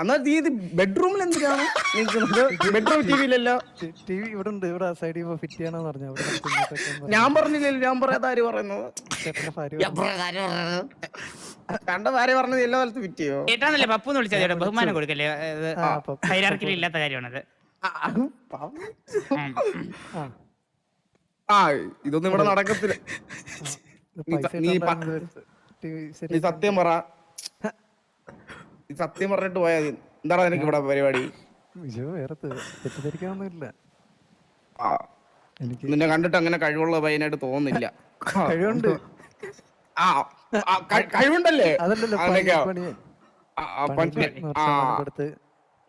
എന്നാ നീ ഇത് ബെഡ്റൂമിൽ എന്തിനാണ് ബെഡ്റൂം ടിവിയിലല്ലോ. ടിവി ഇവിടെ ഉണ്ട്, ഇവിടെ സൈഡിൽ ഫിറ്റ് ചെയ്യണമെന്ന് പറഞ്ഞു. ഞാൻ പറഞ്ഞില്ലല്ലോ, ഞാൻ പറയാതാര് പറയുന്നത്? കണ്ട ഭാര്യ പറഞ്ഞത് എല്ലാ കാലത്ത് ഫിറ്റ് ചെയ്യോ? കേട്ടാന്നല്ലേ പപ്പൂന്ന് വിളിച്ചാൽ ബഹുമാനം കൊടുക്കല്ലേ, ഹൈറാർക്കിൽ ഇല്ലാത്ത കാര്യമാണത്. ആ ഇതൊന്നും ഇവിടെ നടക്കത്തില്ല. നീ സത്യം പറ, സത്യം പറഞ്ഞിട്ട് പോയാ മതി. എന്താണ് എനിക്ക് ഇവിടെ പരിപാടി? വേറെ തെറ്റിദ്ധരിക്കാനൊന്നുമില്ല. നിന്നെ കണ്ടിട്ട് അങ്ങനെ കഴിവുള്ള പയ്യനായിട്ട് തോന്നുന്നില്ല. കഴിവുണ്ട്, കഴിവുണ്ടല്ലേ? അതല്ലല്ലോ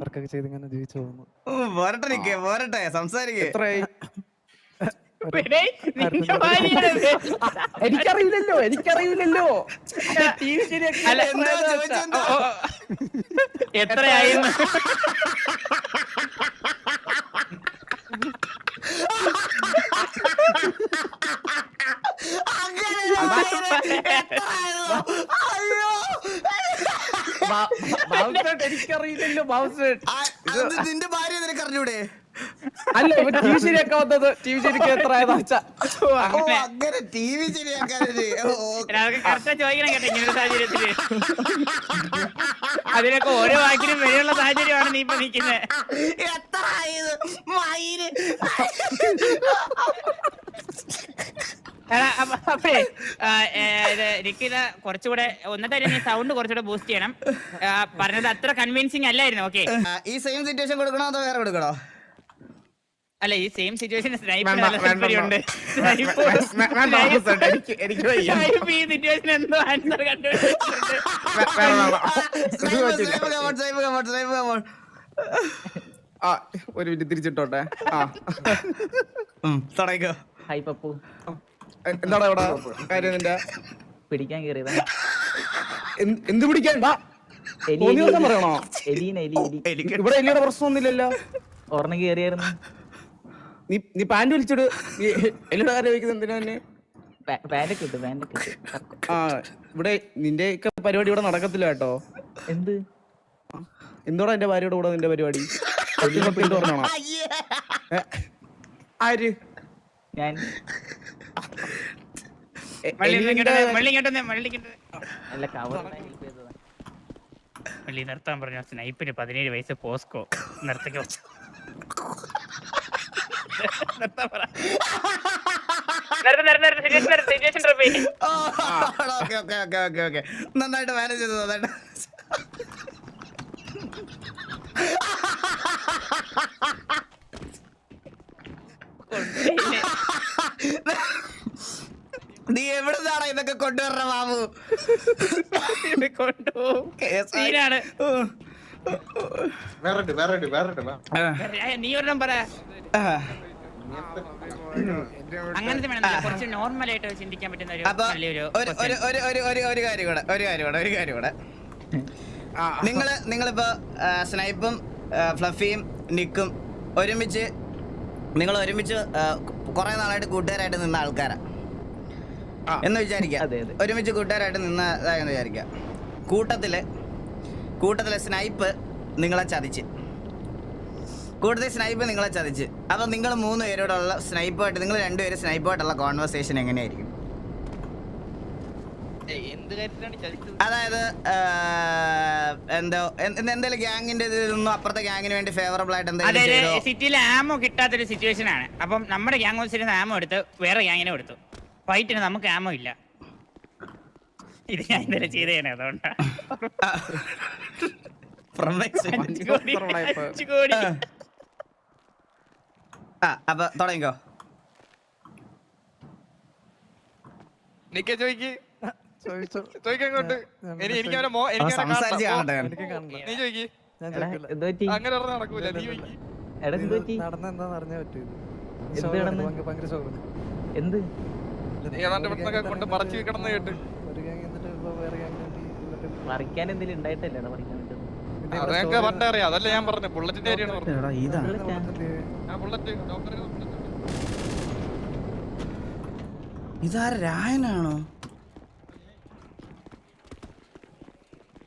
വർക്കൊക്കെ ചെയ്ത് ഇങ്ങനെ ജീവിച്ചു പോകുന്നു. പോരട്ടെ സംസാരിക്കേ. എത്രയായി? എനിക്കറിയില്ലല്ലോ, എനിക്കറിയില്ലല്ലോ. എത്രയായി? എനിക്കറിയില്ലല്ലോ. നിന്റെ ഭാര്യ നിനക്ക് അറിഞ്ഞൂടെ? അല്ല ടി വി ശരിയാക്കാൻ വന്നത്. ടി വി ശരിക്കും എത്രയായെന്ന് വെച്ചാ അങ്ങനെ ടി വി ശരിയാക്കാനേ ചോദിക്കണം കേട്ടോ ഇങ്ങനൊരു സാഹചര്യത്തില്. അതിനൊക്കെ ഓരോ വാക്കിനും വരെയുള്ള സാഹചര്യമാണ് നീ ഇപ്പൊ നിൽക്കുന്നത്. അപ്പേ എനിക്കിത് കുറച്ചുകൂടെ ഒന്നത്തെ നീ സൗണ്ട് കുറച്ചുകൂടെ ബൂസ്റ്റ് ചെയ്യണം. പറഞ്ഞത് അത്ര കൺവിൻസിങ് അല്ലായിരുന്നു. ഓക്കെ, ഈ സെയിം സിറ്റുവേഷൻ കൊടുക്കണോ അതോ വേറെ കൊടുക്കണോ? അല്ല ഈ സെയിം സിറ്റുവേഷൻ ഉണ്ട്. ഈ സിറ്റുവേഷൻ എന്തോ ആൻസർ കണ്ടുപിടിച്ചിട്ടുണ്ട്. ഒരു മിനിറ്റ് തിരിച്ചിട്ടോട്ടെ. തുടങ്ങിക്കോ. ഹായ് പപ്പു, എന്താണ് ഇവിടെ കാര്യം? നിന്റെ പിടിക്കാൻ കേറിയതാ. എന്ത് പിടിക്കാൻ? പറയണോ? ഇവിടെ എലിയുടെ പ്രശ്നമൊന്നുമില്ലല്ലോ. ഓർണ കേറിയായിരുന്നു. നീ പാന്റ് വലിച്ചിട്. എലിയുടെ കാര്യം വയ്ക്കുന്നത് എന്തിനാ തന്നെ? പാൻറ്റൊക്കെ ഇട്ടു, പാൻറ്റൊക്കെ ഇട്ടു. ആ ഇവിടെ നിന്റെ ഒക്കെ പരിപാടി ഇവിടെ നടക്കത്തില്ല കേട്ടോ. എന്ത് എന്തോടാ എന്റെ ഭാര്യയുടെ കൂടെ നിന്റെ പരിപാടി? പറഞ്ഞോണോ? ആര്? ഞാൻ അല്ല കവർ ഹെൽപ്പ് ചെയ്തതാ. വള്ളി നിർത്താൻ പറഞ്ഞു. സ്നൈപ്പിന് 17 വയസ്സ്, പോസ്കോ നിർത്തിക്കോ. നന്നായിട്ട് മാനേജ് ചെയ്തു. നന്നായിട്ട് നീ എവിടുന്നാണ് ഇതൊക്കെ കൊണ്ടുവരണ മാമു? കൊണ്ടുപോകും. നീ ഒരെണ്ണം പറ. അങ്ങനത്തെ വേണം, കുറച്ച് നോർമൽ ആയിട്ട് ചിന്തിക്കാൻ പറ്റുന്ന ഒരു കാര്യം കൂടെ. നിങ്ങളിപ്പോ സ്നൈപ്പും ഫ്ലഫിയും നിക്കും ഒരുമിച്ച് കുറെ നാളായിട്ട് കൂട്ടുകാരായിട്ട് നിന്ന ആൾക്കാരാ എന്ന് വിചാരിക്കാം. ഒരുമിച്ച് കൂട്ടുകാരായിട്ട് നിന്നതായെന്ന് വിചാരിക്കാം. കൂട്ടത്തില് സ്നൈപ്പ് നിങ്ങളെ ചതിച്ച്. അപ്പൊ നിങ്ങൾ 3 പേരോടുള്ള സ്നൈപ്പുമായിട്ട്, നിങ്ങൾ 2 പേര് സ്നൈപ്പുമായിട്ടുള്ള കോൺവെർസേഷൻ എങ്ങനെയായിരിക്കും? അതായത് എന്തെങ്കിലും ഗ്യാങ്ങിന്റെ ഇതൊന്നും അപ്പുറത്തെ ഗ്യാങ്ങിന് വേണ്ടി ഫേവറബിൾ ആയിട്ട് എന്തെങ്കിലും സിറ്റിയിൽ ആമോ കിട്ടാത്തൊരു സിറ്റുവേഷൻ ആണ്. അപ്പം നമ്മുടെ ഗ്യാങ് വെച്ചിരുന്ന ആമോ എടുത്ത് വേറെ ഗ്യാങ്ങിനെ കൊടുത്തു. ഫൈറ്റിന് നമുക്ക് ആമോ ഇല്ല. ഇത് ഞാൻ ഇന്നലെ ചെയ്തേനെ, അതുകൊണ്ടാ. അപ്പൊ തുടങ്ങിക്കോ. പറിക്കാൻ എന്തെങ്കിലും ഉണ്ടായിട്ടല്ലേ പറിക്കാൻ പറ്റുന്നത്? അതൊക്കെ പണ്ടറിയാം. അതല്ല ഞാൻ പറഞ്ഞു, ബുള്ളറ്റിന്റെ കാര്യമാണ് പറഞ്ഞത്. ഇതാര രായനാണോ?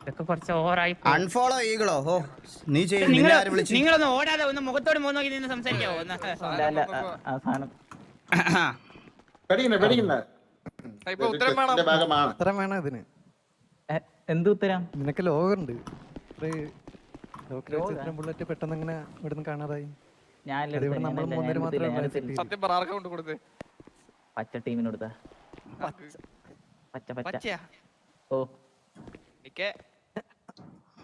ഇതൊക്കെ കുറച്ച് ഓവറായി അൺഫോളോ ഈകളോ ഓ നീ ചെയ്യും നിന്നെ ആര് വിളിച്ചു നിങ്ങളൊന്ന് ഓടാതെ ഒന്ന് മുഖത്തോട് മുഖം നോക്കി നിന്ന് സംസാരിക്കാവോ ഒന്ന് അല്ല ആ സാധനം ഇപ്പൊ ഉത്തരം വേണം. അത്ര വേണം ഇതിന്. എന്ത് ഉത്തരം? നിനക്ക് ലോകമുണ്ട്. ബുള്ളറ്റ് പെട്ടെന്ന് അങ്ങനെ ഇവിടുന്ന് കാണാതായി. ഞാൻ നമ്മൾ മൂന്നേര് മാത്രമേ സത്യം പറ ആർക്കാ കൊണ്ട് കൊടുത്തേ? പച്ച ടീമിനോടുത്താ. പച്ച പച്ച. പച്ചയാ? ഓ എനിക്ക്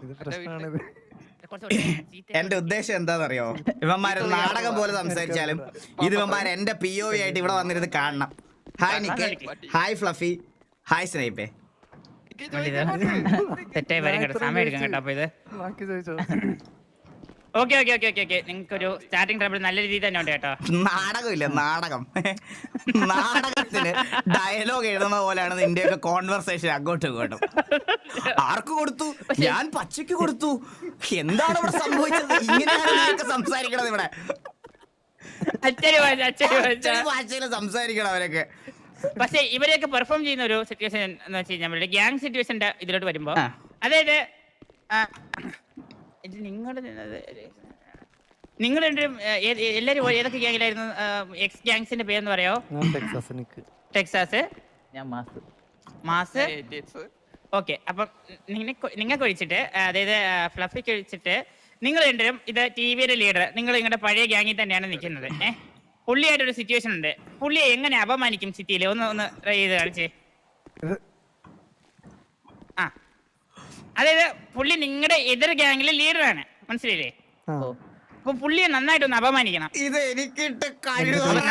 ഇത് പ്രശ്നമാണിത്. എന്റെ ഉദ്ദേശം എന്താണെന്നറിയോ, ഇവന്മാര് നാടകം പോലെ സംസാരിച്ചാലും ഇത് ഇവന്മാർ എന്റെ POV ആയിട്ട് ഇവിടെ വന്നിരുന്ന് കാണണം. ഹായ് നിക്ക്, ഹായ് ഫ്ലഫി, ഹായ് സ്നേഹിപ്പേ. തെറ്റായി വരും കേട്ടോ, സമയം എടുക്കും കേട്ടോ. അപ്പൊ ഇത് ബാക്കി ചോദിച്ചോ. ഓക്കെ നിങ്ങൾക്ക് ഒരു സ്റ്റാർട്ടിംഗ് ട്രബിൾ നല്ല രീതിയിൽ തന്നെ ഉണ്ട് കേട്ടോ. നാടകമില്ല, നാടകം. നാടകത്തിന് ഡയലോഗ് എഴുതുന്ന പോലെയാണ് നിന്റെയൊക്കെ കോൺവെർസേഷൻ അങ്ങോട്ടും ഇങ്ങോട്ടും. ആർക്ക് കൊടുത്തു? ഞാൻ പച്ചയ്ക്ക് കൊടുത്തു. എന്താണ് ഇവിടെ സംഭവിച്ചത്? ഇങ്ങനെയാണ് നീയൊക്കെ സംസാരിക്കണത് ഇവിടെ. ഭാഷയിൽ സംസാരിക്കണം അവരൊക്കെ. പക്ഷെ ഇവരെയൊക്കെ പെർഫോം ചെയ്യുന്ന ഒരു സിറ്റുവേഷൻ എന്ന് വെച്ച് കഴിഞ്ഞാൽ നമ്മുടെ ഗ്യാങ് സിറ്റുവേഷന്റെ ഇതിലോട്ട് വരുമ്പോ, അതായത് നിങ്ങൾ എല്ലാരും ഏതൊക്കെ ഗ്യാങ്ങിലായിരുന്നു? എക്സ് ഗ്യാങ്സിന്റെ പേരെന്ന് പറയോ? ടെക്സാസ്, ഞാൻ മാസ്. ഓക്കെ, അപ്പം നിങ്ങൾക്ക് ഒഴിച്ചിട്ട്, അതായത് ഫ്ലഫിക്ക് ഒഴിച്ചിട്ട് നിങ്ങൾ രണ്ടും ഇത് TVയുടെ ലീഡർ, നിങ്ങൾ നിങ്ങളുടെ പഴയ ഗ്യാങ്ങിൽ തന്നെയാണ് നിൽക്കുന്നത്. പുള്ളിയായിട്ടൊരു സിറ്റുവേഷൻ ഉണ്ട്. പുള്ളിയെ എങ്ങനെ അപമാനിക്കും സിറ്റിയിൽ? ഒന്ന് ട്രൈ ചെയ്ത് കാണിച്ചേ. ആ, അതായത് പുള്ളി നിങ്ങളുടെ എതിർ ഗ്യാങ്ങിലെ ലീഡറാണ്, മനസ്സിലായില്ലേ? അപ്പൊ പുള്ളിയെ നന്നായിട്ടൊന്ന് അപമാനിക്കണം. ഇത് എനിക്കിട്ട്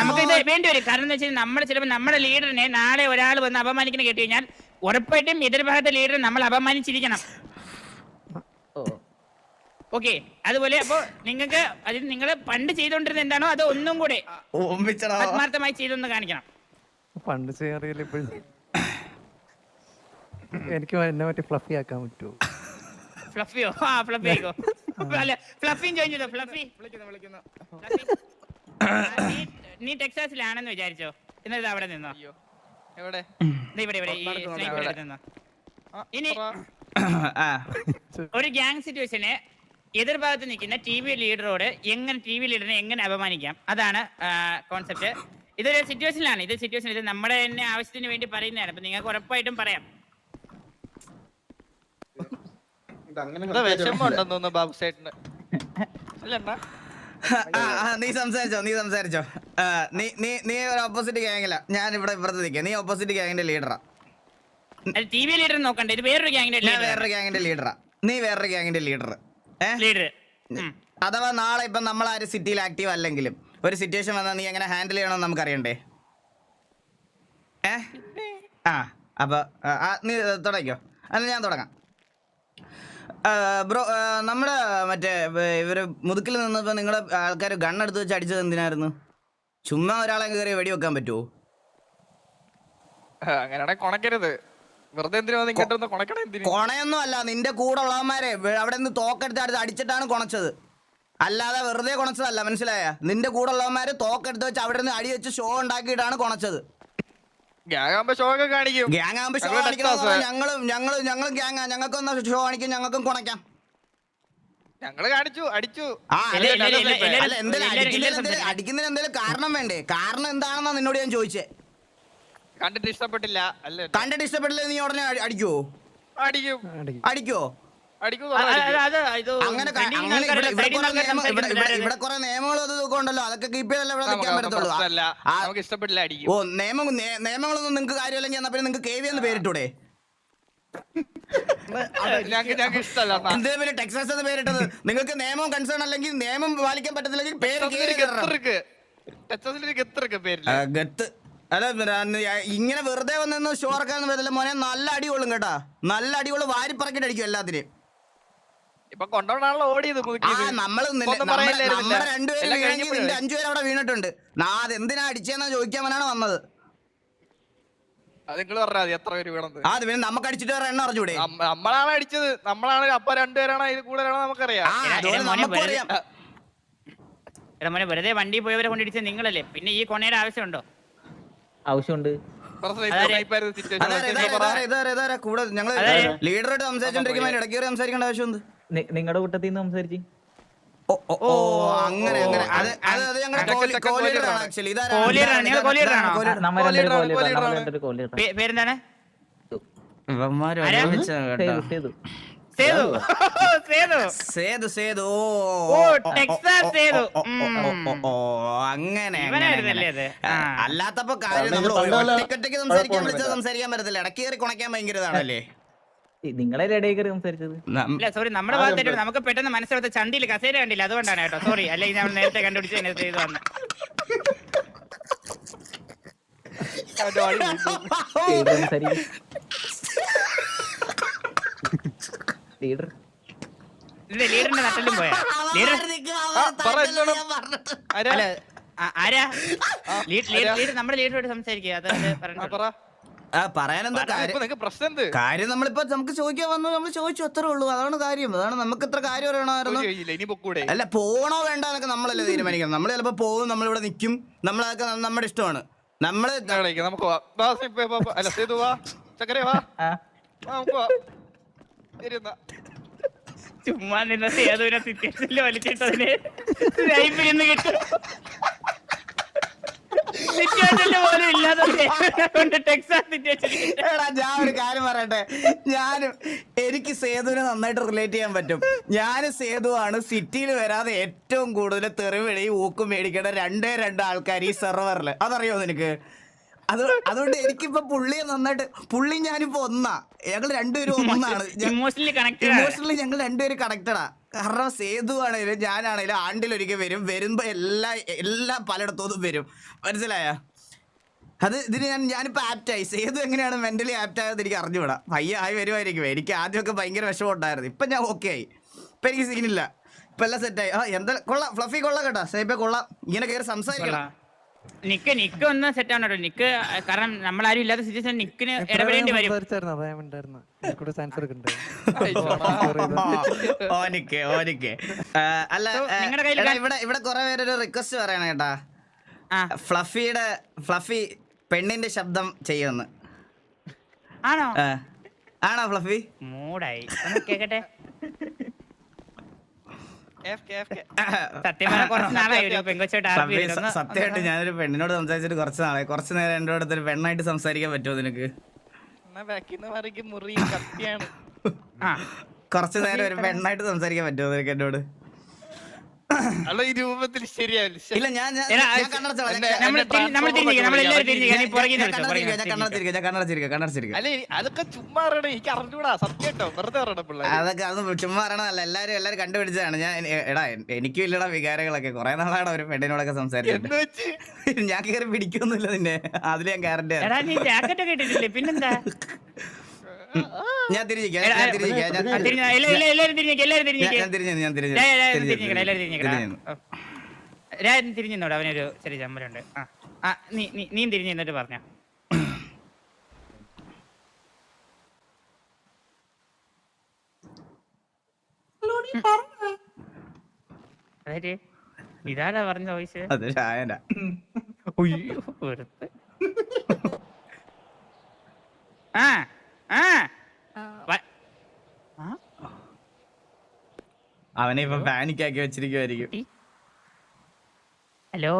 നമുക്ക് ഇത് വേണ്ടി വരും. കാരണം എന്താ വെച്ചാൽ നമ്മൾ ചിലപ്പോൾ നമ്മുടെ ലീഡറിനെ നാളെ ഒരാൾ വന്ന് അപമാനിക്കണം കേട്ട് കഴിഞ്ഞാൽ ഉറപ്പായിട്ടും എതിർഭാഗത്തെ ലീഡർ നമ്മൾ അപമാനിച്ചിരിക്കണം. ഓക്കെ, അതുപോലെ അപ്പൊ നിങ്ങൾക്ക് അതിൽ നിങ്ങൾ പണ്ട് ചെയ്തോണ്ടിരുന്ന എന്താണോ അത് ഒന്നും കൂടെ ആത്മാർത്ഥമായി ചെയ്തൊന്ന് കാണിക്കണം. പണ്ട് ചെയ്യാറിയില്ല ഇപ്പോഴും. എനിക്ക് എന്നെ പറ്റി ഫ്ലഫി ആക്കാൻ പറ്റുമോ? ഫ്ലഫിയോ? ആ, ഫ്ലഫി ആയിക്കോ. അല്ല, ഫ്ലഫിയും ജോയിൻ ചെയ്തോ. ഫ്ലഫി വിളിക്കുന്നു. നീ ടെക്സാസിലാണെന്ന് വിചാരിച്ചോ? എന്നിട്ട് അവിടെ നിന്നോ? എവിടെ? ഇവിടെ ഈ സ്നേഹിതരുടെ നിന്നോ? ഇനി ഒരു ഗ്യാങ് സിറ്റുവേഷന് എതിർഭാഗത്ത് നിൽക്കുന്ന TV ലീഡറോട് TV ലീഡറിനെ എങ്ങനെ അപമാനിക്കാം, അതാണ് കോൺസെപ്റ്റ്. ഇതൊരു സിറ്റുവേഷനിലാണ്. ഇത് നമ്മുടെ തന്നെ ആവശ്യത്തിന് വേണ്ടി പറയുന്നതാണ്. അപ്പൊ നിങ്ങൾക്ക് ഉറപ്പായിട്ടും പറയാം. വിഷമുണ്ടെന്ന് ബാബു സേട്ടന്. നീ സംസാരിച്ചോ. നീ ഒരു ഓപ്പോസിറ്റ് ഗ്യാങ്ങില, ഞാൻ ഇവിടെ ഇപ്പുറത്ത് നിൽക്കുക. നീ ഓപ്പോസിറ്റ് ഗ്യാങ്ങിന്റെ ലീഡറാ. TV ലീഡർ നോക്കണ്ട, ഇത് വേറൊരു ഗ്യാങ്ങിന്റെ ലീഡറാ. നീ വേറൊരു ഗ്യാങ്ങിന്റെ ലീഡർ. അഥവാ നാളെ ഇപ്പൊ നമ്മൾ ആരും സിറ്റിയിൽ ആക്റ്റീവ് അല്ലെങ്കിലും ഒരു സിറ്റുവേഷൻ വന്നാൽ നീ എങ്ങനെ ഹാൻഡിൽ ചെയ്യണമെന്ന് നമുക്കറിയണ്ടേ? അപ്പൊ നീ തുടങ്ങിക്കോ, അല്ല ഞാൻ തുടങ്ങാം. ബ്രോ, നമ്മുടെ മറ്റേ ഇവര് മുതുക്കിൽ നിന്നപ്പോ നിങ്ങളെ ആൾക്കാർ ഗണ്ണെടുത്ത് വെച്ച് അടിച്ചത് എന്തിനായിരുന്നു? ചുമ്മാ ഒരാളെ കയറി വെടി വെക്കാൻ പറ്റുമോ? അങ്ങനെയാണെങ്കിൽ കൊണക്കരുത്. വെറുതെ എന്തിനാ കൊണയൊന്നും അല്ല, നിന്റെ കൂടെ ഉള്ളവന്മാരെ അവിടെ നിന്ന് തോക്കെടുത്ത് അടിച്ചിട്ടാണ് കൊണച്ചത്, അല്ലാതെ വെറുതെ കൊണച്ചതല്ല. മനസ്സിലായ? നിന്റെ കൂടെ ഉള്ളവന്മാര് തോക്കെടുത്ത് വെച്ച് അവിടെ നിന്ന് അടി വെച്ച് ഷോ ഉണ്ടാക്കിയിട്ടാണ് കൊണച്ചത്. ഗ്യാങ് ആകുമ്പോ ഷോ കാണിക്കും. ഞങ്ങളും ഗ്യാങ്ങാ, ഞങ്ങൾക്കൊന്ന് ഷോ കാണിക്കും, ഞങ്ങൾക്കും കൊണക്കാം. ഞങ്ങള് കാണിച്ചു, അടിച്ചു. അടിക്കുന്നതിന് എന്തെങ്കിലും കാരണം വേണ്ടേ? കാരണം എന്താണെന്നാ നിന്നോട് ഞാൻ ചോദിച്ചേ. കണ്ടിട്ട് ഇഷ്ടപ്പെട്ടില്ല അല്ലേ? കണ്ടിട്ട് ഇഷ്ടപ്പെട്ടില്ല നീ ഉടനെ അടിക്കോ? അങ്ങനെ ഇവിടെ കുറെ നിയമങ്ങളും അതൊക്കെ ഉണ്ടല്ലോ, അതൊക്കെ കീപ്പ് ചെയ്തല്ലേ ഇവിടെ നിൽക്കാൻ പറ്റത്തുള്ളൂ. ഓ, നിയമങ്ങളൊന്നും നിങ്ങൾക്ക് കാര്യമല്ലെങ്കിൽ എന്നാ പിന്നെ നിങ്ങൾക്ക് KV എന്ന് പേരിട്ടൂടെ? എന്തിനാ പിന്നെ ടെക്സാസ് എന്ന് പേരിട്ടത്? നിങ്ങൾക്ക് നിയമം കൺസേൺ അല്ലെങ്കിൽ നിയമം പാലിക്കാൻ പറ്റത്തില്ലെങ്കിൽ ഗത്ത്. അല്ല, ഇങ്ങനെ വെറുതെ വന്നു ഷോ ഇറക്കാന്ന് പറ്റില്ല മോനെ. നല്ല അടി കൊള്ളും കേട്ടാ, നല്ല അടികൊള്ളു. വാരിപ്പറക്കിട്ട് അടിക്കും എല്ലാത്തിനും. നമ്മള് രണ്ടുപേരും നിന്റെ 5 പേര് അവിടെ വീണിട്ടുണ്ട്. അതെന്തിനാ അടിച്ചെന്നാ ചോദിക്കാനാണ് വന്നത്. അത് പിന്നെ നമുക്ക് അടിച്ചിട്ട് വേറെ എണ്ണ അറിഞ്ഞൂടെ? നമ്മളാണ് അടിച്ചത്, നമ്മളാണ്. അപ്പൊ 2 പേരാണ്, അതിൽ കൂടുതലാണോ നമുക്കറിയാം. വെറുതെ വണ്ടി പോയവരെ കൊണ്ടിടിച്ചത് നിങ്ങളല്ലേ, പിന്നെ ഈ കൊണയുടെ ആവശ്യമുണ്ടോ? ആവശ്യമുണ്ട്. ഇതാരാ കൂടെ ഞങ്ങള് ലീഡറായിട്ട് സംസാരിച്ചോണ്ടിരിക്കുമ്പോ ഇടയ്ക്ക് കയറി സംസാരിക്കേണ്ട ആവശ്യം എന്ത്? നിങ്ങളുടെ കൂട്ടത്തിൽ നിന്ന് സംസാരിച്ച് ഓ അങ്ങനെ അങ്ങനെ അത് ഞങ്ങളുടെ കോഹ്ലിയാണ് ആക്ച്വലി. നമ്മ രണ്ടൊരു കോലി പേരെന്താണ്? ഇവന്മാര് ആരാ? ചെയ്തു സേതു. സേതു. സേതു സേതു ഓ, ടെക്സാസ് സേതു. അങ്ങനെ ഇവനായിരുന്നല്ലേ അത്? ആ. അല്ലാത്തപ്പോ കാര്യം നമ്മൾ ഒറ്റയ്ക്ക് സംസാരിക്കാൻ വിളിച്ചാൽ സംസാരിക്കാൻ പറ്റത്തില്ല. ഇടയ്ക്ക് കയറി കുണയ്ക്കാൻ ഭയങ്കര ഇതാണല്ലേ. നിങ്ങളെ ഇടയിൽ കയറി സംസാരിച്ചത്. ഇല്ല സോറി, നമ്മുടെ ഭാഗത്തായിട്ട് നമുക്ക് പെട്ടെന്ന് മനസ്സിലത്തെ ചണ്ടിയിൽ കസേര കണ്ടില്ല, അതുകൊണ്ടാണ് കേട്ടോ. സോറി, അല്ലെങ്കിൽ നമ്മൾ നേരത്തെ കണ്ടുപിടിച്ച് തന്നെ ചെയ്തു വന്നു. ലീഡർ ലീഡറിന്റെ നട്ടലും പോയാ ലീഡർ? അല്ല ആരാ ലീഡർ? നമ്മുടെ ലീഡറോട് സംസാരിക്കുക. അത് പറഞ്ഞു. പറയാനെന്താ കാര്യം? നമ്മളിപ്പോ നമുക്ക് ചോദിക്കാൻ വന്നു, നമ്മൾ ചോദിച്ചു, അത്രേ ഉള്ളൂ. അതാണ് കാര്യം. അതാണ് നമുക്ക് ഇത്ര കാര്യം അറിയണമായിരുന്നു. അല്ല പോണോ വേണ്ട എന്നൊക്കെ നമ്മളല്ലേ തീരുമാനിക്കണം. നമ്മൾ ചിലപ്പോ പോകും, നമ്മളിവിടെ നിൽക്കും, നമ്മളതൊക്കെ നമ്മുടെ ഇഷ്ടമാണ്. നമ്മള് ചുമ്മാ നിന്ന സേതുവിനെ സിറ്റുവേഷനിൽ വലിച്ചിട്ടതിന് ലൈഫിൽ നിന്ന് കിട്ടും. ഞാൻ ഒരു കാര്യം പറയട്ടെ, എനിക്ക് സേതുവിനെ നന്നായിട്ട് റിലേറ്റ് ചെയ്യാൻ പറ്റും. ഞാൻ സേതുവാണ് സിറ്റിയിൽ വരാതെ ഏറ്റവും കൂടുതൽ തെറിവിളിയും ഊക്കും മേടിക്കേണ്ട രണ്ട് ആൾക്കാർ ഈ സെർവറിൽ. അതറിയോ നിനക്ക്? അതുകൊണ്ട് എനിക്കിപ്പോ പുള്ളിയെ നന്നായിട്ട്, പുള്ളി ഞാനിപ്പോ ഒന്നാ, ഞങ്ങൾ രണ്ടുപേരും ഒന്നാണ്. ഇമോഷണലി ഞങ്ങൾ രണ്ടുപേരും കണക്റ്റഡാ. കാരണം സേതു ആണേലും ഞാനാണേലും ആണ്ടിലൊരിക്കൽ വരുമ്പോ എല്ലാം പലയിടത്തോന്നും വരും. മനസ്സിലായ? അത് ഇതിന് ഞാനിപ്പോ ആപ്റ്റായി. സേതു എങ്ങനെയാണ് മെന്റലി ആപ്റ്റ് ആയത് എനിക്ക് അറിഞ്ഞുകൂടാ. പയ്യ ആയി വരുമായിരിക്കും. എനിക്ക് ആദ്യമൊക്കെ ഭയങ്കര വിഷമം ഉണ്ടായിരുന്നു. ഇപ്പൊ ഞാൻ ഓക്കെ ആയി. ഇപ്പൊ എനിക്ക് സീനില്ല. ഇപ്പൊ എല്ലാം സെറ്റായി. എന്താ കൊള്ളാം, ഫ്ലഫി കൊള്ളാം കേട്ടോ. സേപ്പ കൊള്ളാം. ഇങ്ങനെ കയറി സംസാരിക്കണം. നിക്ക് ഒന്ന് സെറ്റ് ആവണോ നിക്ക്? കാരണം നമ്മളാരും ഇല്ലാത്ത സിറ്റുവേഷൻ നിക്കിന് ഇടപെടേണ്ടി വരും. അല്ല ഇവിടെ കുറെ പേരൊരു റിക്വസ്റ്റ് പറയണ കേട്ടാ. ഫ്ലഫി പെണ്ണിന്റെ ശബ്ദം ചെയ്യുമെന്ന്. ആണോ ഫ്ലഫി? മൂടായി ഒന്ന് കേക്കട്ടെ. സത്യമായിട്ട് ഞാനൊരു പെണ്ണിനോട് സംസാരിച്ചിട്ട് കുറച്ച് നേരം എന്റെ അടുത്തൊരു പെണ്ണായിട്ട് സംസാരിക്കാൻ പറ്റുമോ നിനക്ക്? കുറച്ചു നേരം ഒരു പെണ്ണായിട്ട് സംസാരിക്കാൻ പറ്റുമോ നിനക്ക് എന്നോട്? ഈ രൂപത്തിൽ ശരിയാവില്ല. ഇല്ല ഞാൻ അല്ലെ അതൊക്കെ ചുമ്മാ അറിയണേ, എനിക്ക് അറിഞ്ഞൂടാ. സത്യം വെറുതെ പറയണ. അതൊക്കെ അത് ചുമ്മാ അറിയണതല്ല. എല്ലാരും കണ്ടുപിടിച്ചതാണ്. എടാ എനിക്കും ഇല്ലടാ വികാരങ്ങളൊക്കെ. കുറെ നാളാണ് ഒരു പെണ്ണിനോടൊക്കെ സംസാരിച്ചത്. ഞാൻ കയറി പിടിക്കൊന്നുമില്ല നിന്നെ, അതിൽ ഞാൻ ഗ്യാരണ്ടി. പിന്നെന്താ? ഞാൻ തിരിഞ്ഞിരിക്കാം. തിരിഞ്ഞോട് അവനൊരു ചെറിയ ചമ്മലുണ്ട്. നീ തിരിഞ്ഞു എന്നിട്ട് പറഞ്ഞ. അതായത് ഇതാരാ പറഞ്ഞ വോയിസ്? അവനെ ഇപ്പൊ പാനിക്കാക്കി വെച്ചിരിക്കുവായിരിക്കും. ഹലോ,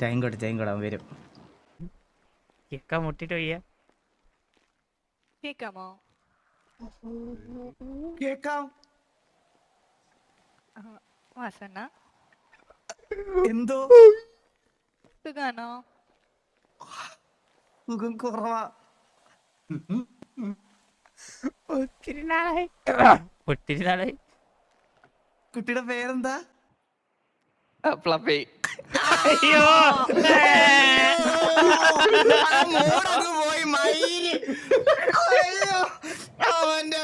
ടൈം കൊടു അവൻ വരും. കേക്കാൻ മുട്ടിട്ട് വയ്യ. കേക്കാമോ? കേക്കാം. വാസണ്ണ എന്തോ സുഖാണോ? സുഖം കുറവാ. ഒത്തിരി നാളായി. കുട്ടിയുടെ പേരെന്താ? ഫ്ലഫി. അയ്യോ പോയി മയില്. അവന്റെ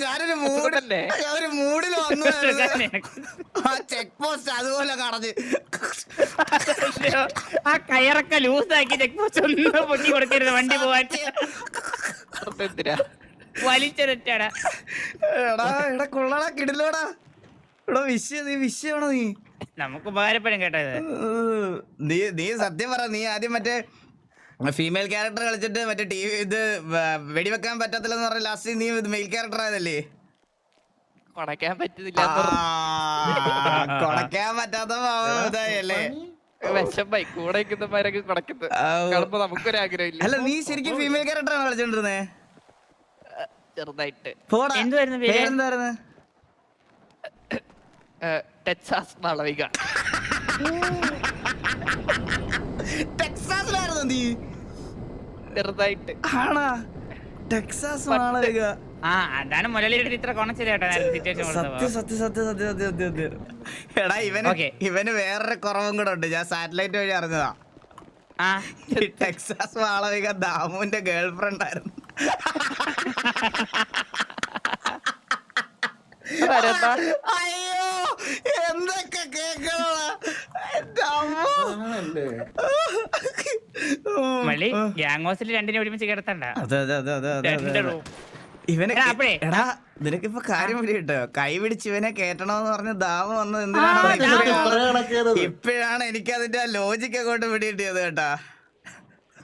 ഞാനൊരു മൂഡിൽ വന്നു. ആ ചെക്ക് പോസ്റ്റ് അതുപോലെ കടഞ്ഞ് ആ കയറൊക്കെ ലൂസാക്കി ചെക്ക് പോസ്റ്റ് ഒന്നും പൊട്ടി കൊടുക്കരുത് വണ്ടി പോവാൻ. വലിച്ചെടാ. എടാ കൊള്ളടാ, കിടിലോടാ. എടാ വിഷയമാണോ നീ? നമുക്ക് ഉപകാരപ്പെടും കേട്ടോ ഇത്. നീ സത്യം പറ, നീ ആദ്യം മറ്റേ ഫീമെയിൽ ക്യാരക്ടർ കളിച്ചിട്ട് മറ്റേ ടി വി ഇത് വെടിവെക്കാൻ പറ്റത്തില്ലെന്ന് പറഞ്ഞ ലാസ്റ്റ് നീ മെയിൽ ക്യാരക്ടർ ആയതല്ലേ? കൊടക്കാൻ പറ്റുന്നില്ല കൊടക്കാൻ പറ്റാത്ത ഇതായല്ലേ? വിഷമായി കൂടെ നിൽക്കുന്നമാരൊക്കെ കൊടക്കുന്നത് കാണുമ്പോ നമുക്കൊരാഗ്രഹം ഇല്ല. അല്ല നീ ശരിക്കും ഫീമെയിൽ ക്യാരക്ടർ ആണ് കളിച്ചോണ്ടിരുന്നേ? ചെറുതായിട്ട് പോടാ, എന്തുവായിരുന്നു പേര്? പേരെന്തായിരുന്നു? ടെക്സാസ് മാളവിക. ടെക്സാസിലായിരുന്നു നീ? ചെറുതായിട്ട് ആണാ? ടെക്സാസ് മാളവിക. ആ അതാണ് മുരളിയുടെ ഇത്ര കൊണച്ചത് കേട്ടോ സിറ്റുവേഷൻ സത്യം സത്യം സത്യം സത്യം സത്യം സത്യം സത്യം. എടാ ഇവന് വേറൊരു കുറവും കൂടെ ഉണ്ട്. ഞാൻ സാറ്റലൈറ്റ് വഴി അറിഞ്ഞതാ. ആ ഈ ടെക്സാസ് മാളവിക ദാമുവിന്റെ ഗേൾ ഫ്രണ്ട് ആയിരുന്നു. അയ്യോ എന്തൊക്കെ കേക്കണ മള്ളി ഗ്യാങ് ഹൗസിൽ രണ്ടിനെ ഒരുമിച്ച് കിടത്തണ്ട. അതെ അതെ അതെ അതെ അതെ രണ്ട് room. ഇവനെ എടാ, അപ്പഴേ, എടാ നിനക്കിപ്പോ കാര്യം പിടി കിട്ടോ? കൈ പിടിച്ച് ഇവനെ കേട്ടണോന്ന് പറഞ്ഞ് ദാമം വന്നത് ആ, എന്തിനാണ്? ഇപ്പോഴാണ് എനിക്ക് അതിന്റെ ആ ലോജിക്ക് അങ്ങോട്ട് പിടി കിട്ടിയത് കേട്ടാ.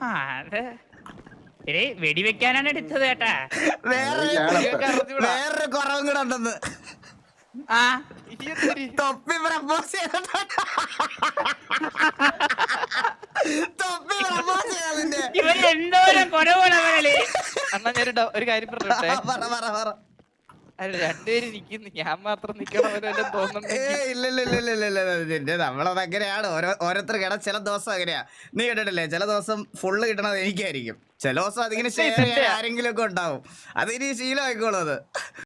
ആ അത് എടേ വെടിവെക്കാനാണ് എടുത്തത് കേട്ടാ. വേറൊരു കുറവും കൂടെ ഉണ്ടെന്ന്. ആ തൊപ്പി പ്രപ്പോസ് ചെയ്തിട്ടുണ്ട്. തൊപ്പി പ്രപ്പോസ് ചെയ്യാതിന്റെ ഇവൻ എന്തോരം കുറവാണ് മുരളി. അണ്ണാ ഞാൻ ഒരു കാര്യം പറഞ്ഞോട്ടെ. പറ പറ പറ. അല്ല രണ്ടുപേര് നിക്കുന്നു, ഞാൻ മാത്രം നിക്കണമെന്ന് തോന്നുന്നുണ്ട്. നമ്മളത് അങ്ങനെയാണ്. ഓരോരുത്തർ കിട ചില ദിവസം അങ്ങനെയാ. നീ കേട്ടിട്ടില്ലേ? ചില ദിവസം ഫുള്ള് കിട്ടണത് എനിക്കായിരിക്കും, ചില ദിവസം അതിങ്ങനെ ഷെയർ ചെയ്യാൻ ആരെങ്കിലും ഒക്കെ ഉണ്ടാവും. അതിന് ശീലമായിക്കോളും അത്.